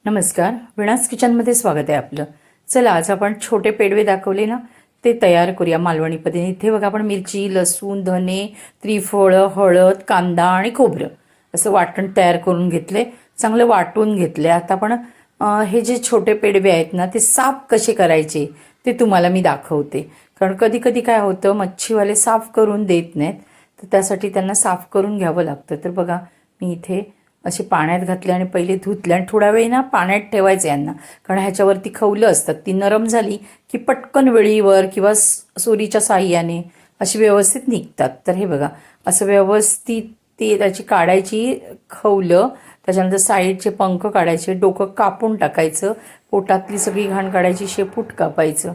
नमस्कार, विणास किचनमध्ये स्वागत आहे आपलं. चला आज आपण छोटे पेडवे दाखवले ना, ते तयार करूया मालवणी पद्धतीने. इथे बघा आपण मिरची, लसूण, धने, त्रिफळं, हळद, कांदा आणि खोबरं असं वाटण तयार करून घेतले, चांगलं वाटून घेतले. आता आपण हे जे छोटे पेडवे आहेत ना, ते साफ कसे करायचे ते तुम्हाला मी दाखवते. कारण कधी कधी काय होतं, मच्छीवाले साफ करून देत नाहीत, तर त्यासाठी त्यांना साफ करून घ्यावं लागतं. तर बघा मी इथे असे पाण्यात घातले आणि पहिले धुतले आणि थोडा वेळ ना पाण्यात ठेवायचे यांना, कारण ह्याच्यावरती खवलं असतात. ती नरम झाली की पटकन वेळीवर किंवा सुरीच्या साह्याने अशी व्यवस्थित निघतात. तर हे बघा असं व्यवस्थित ती त्याची काढायची खवलं, त्याच्यानंतर साईडचे पंख काढायचे, डोकं कापून टाकायचं, पोटातली सगळी घाण काढायची, शेपूट कापायचं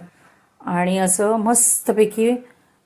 आणि असं मस्तपैकी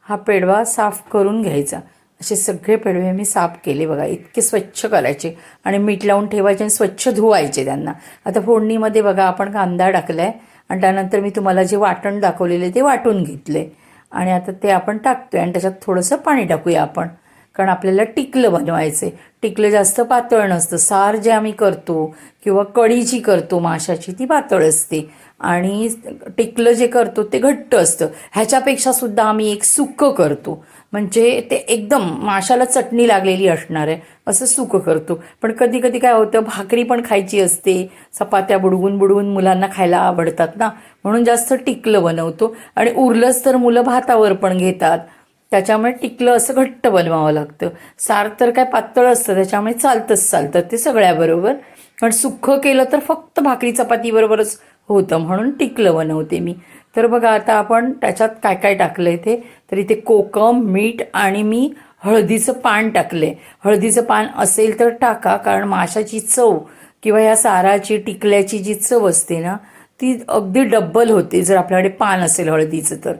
हा पेडवा साफ करून घ्यायचा. असे सगळे पेडवे मी साफ केले बघा. इतके स्वच्छ करायचे आणि मीठ लावून ठेवायचे आणि स्वच्छ धुवायचे त्यांना. आता फोडणीमध्ये बघा आपण कांदा टाकला आहे आणि त्यानंतर मी तुम्हाला जे वाटण दाखवलेले ते वाटून घेतले आणि आता ते आपण टाकतो आहे आणि त्याच्यात थोडंसं पाणी टाकूया आपण, कारण आपल्याला टिकलं बनवायचं आहे. टिकलं जास्त पातळ नसतं. सार जे आम्ही करतो किंवा कढी जी करतो माशाची ती पातळ असते आणि टिकलं जे करतो ते घट्ट असतं. ह्याच्यापेक्षा सुद्धा आम्ही एक सुक्कं करतो, म्हणजे ते एकदम माशाला चटणी लागलेली असणार आहे असं सुकं करतो. पण कधी कधी काय होतं, भाकरी पण खायची असते, चपात्या बुडवून बुडवून मुलांना खायला आवडतात ना, म्हणून जास्त टिकलं बनवतो आणि उरलंच तर मुलं भातावर पण घेतात. त्याच्यामुळे टिकलं असं घट्ट बनवावं लागतं. सार तर काय पातळ असतं, त्याच्यामुळे चालतं ते सगळ्याबरोबर. पण सुक्कं केलं तर फक्त भाकरी चपातीबरोबरच होतं, म्हणून टिकलं बनवते मी. तर बघा आता आपण त्याच्यात काय काय टाकलं आहे ते. तर इथे कोकम, मीठ आणि मी हळदीचं पान टाकले. हळदीचं पान असेल तर टाका, कारण माशाची चव किंवा या साराची टिकल्याची जी चव असते ना, ती अगदी डब्बल होते जर आपल्याकडे पान असेल हळदीचं तर.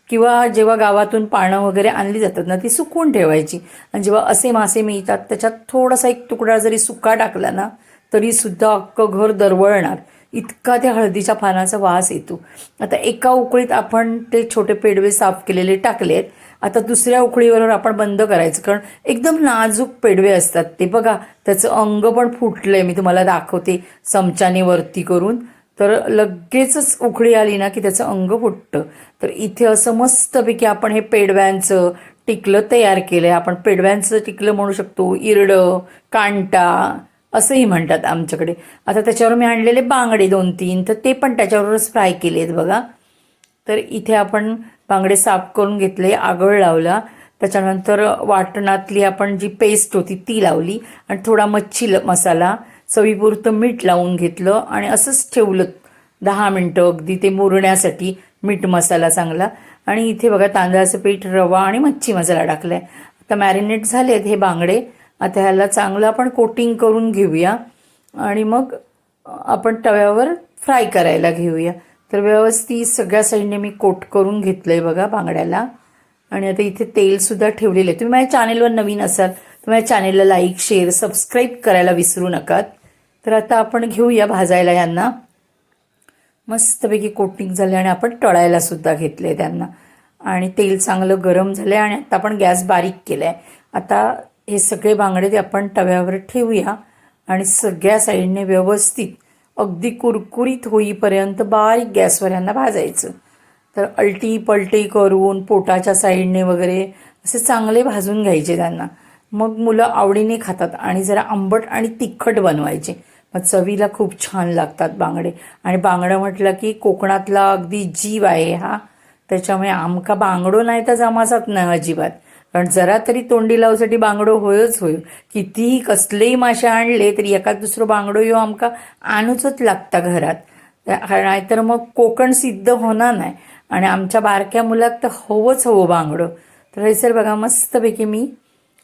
किंवा जेव्हा गावातून पानं वगैरे आणली जातात ना, ती सुकवून ठेवायची आणि जेव्हा असे मासे मिळतात त्याच्यात थोडासा एक तुकडा जरी सुका टाकला ना, तरीसुद्धा अख्खं घर दरवळणार, इतका त्या हळदीच्या पानाचा वास येतो. आता एका उकळीत आपण ते छोटे पेडवे साफ केलेले टाकलेत. आता दुसऱ्या उकळीवर आपण बंद करायचं, कारण एकदम नाजूक पेडवे असतात ते. बघा त्याचं अंग पण फुटलंय, मी तुम्हाला दाखवते चमच्याने वरती करून. तर लगेचच उकळी आली ना की त्याचं अंग फुटतं. तर इथे असं मस्तपैकी आपण हे पेडव्यांचं टिकलं तयार केलं आहे. आपण पेडव्यांचं टिकलं म्हणू शकतो, इरडं, कांटा असंही म्हणतात आमच्याकडे. आता त्याच्यावर मी आणलेले बांगडे 2-3, तर ते पण त्याच्यावरच फ्राय केले आहेत बघा. तर इथे आपण बांगडे साफ करून घेतले, आगळ लावला, त्याच्यानंतर वाटणातली आपण जी पेस्ट होती ती लावली आणि थोडा मच्छी मसाला, चवीपुरतं मीठ लावून घेतलं आणि असंच ठेवलं 10 मिनटं अगदी ते मुरण्यासाठी, मीठ मसाला चांगला. आणि इथे बघा तांदळाचं पीठ, रवा आणि मच्छी मसाला टाकला आहे. आता मॅरिनेट झाले आहेत हे बांगडे. आता ह्याला चांगलं आपण कोटिंग करून घेऊया आणि मग आपण तव्यावर फ्राय करायला घेऊया. तर व्यवस्थित सगळ्या साईडने मी कोट करून घेतलं आहे बघा बांगड्याला. आणि आता इथे तेलसुद्धा ठेवलेलं आहे. तुम्ही माझ्या चॅनेलवर नवीन असाल तर माझ्या चॅनेलला लाईक, शेअर, सबस्क्राईब करायला विसरू नकात. तर आता आपण घेऊया भाजायला यांना. मस्तपैकी कोटिंग झाले आणि आपण तळायला सुद्धा घेतले त्यांना आणि तेल चांगलं गरम झालं आणि आता आपण गॅस बारीक केला आहे. आता हे सगळे बांगडे ते आपण तव्यावर ठेवूया आणि सगळ्या साईडने व्यवस्थित अगदी कुरकुरीत होईपर्यंत बारीक गॅसवर यांना भाजायचं. तर अलटी पलटी करून पोटाच्या साईडने वगैरे असे चांगले भाजून घ्यायचे त्यांना. मग मुलं आवडीने खातात आणि जरा आंबट आणि तिखट बनवायचे, मग चवीला खूप छान लागतात बांगडे. आणि बांगडं म्हटलं की कोकणातला अगदी जीव आहे हा, त्याच्यामुळे आमका बांगडो नाही तर जमाचाच नाही अजिबात. कारण जरा तरी तोंडी लावसाठी बांगडो होयच होय. कितीही कसलेही मासे आणले तरी एखाद दुसरं बांगडो येऊ आमका आणूचच लागता घरात, नाहीतर मग कोकण सिद्ध होणार नाही. आणि आमच्या बारक्या मुलाक तर हवंच हवं बांगडं. तर हे सर बघा मस्तपैकी मी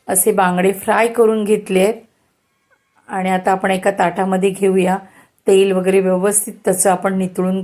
असे बांगडे फ्राय करून घेतले आहेत आणि आता आपण एका ताटामध्ये घेऊया. तेल वगैरे व्यवस्थित त्याचं आपण नितळून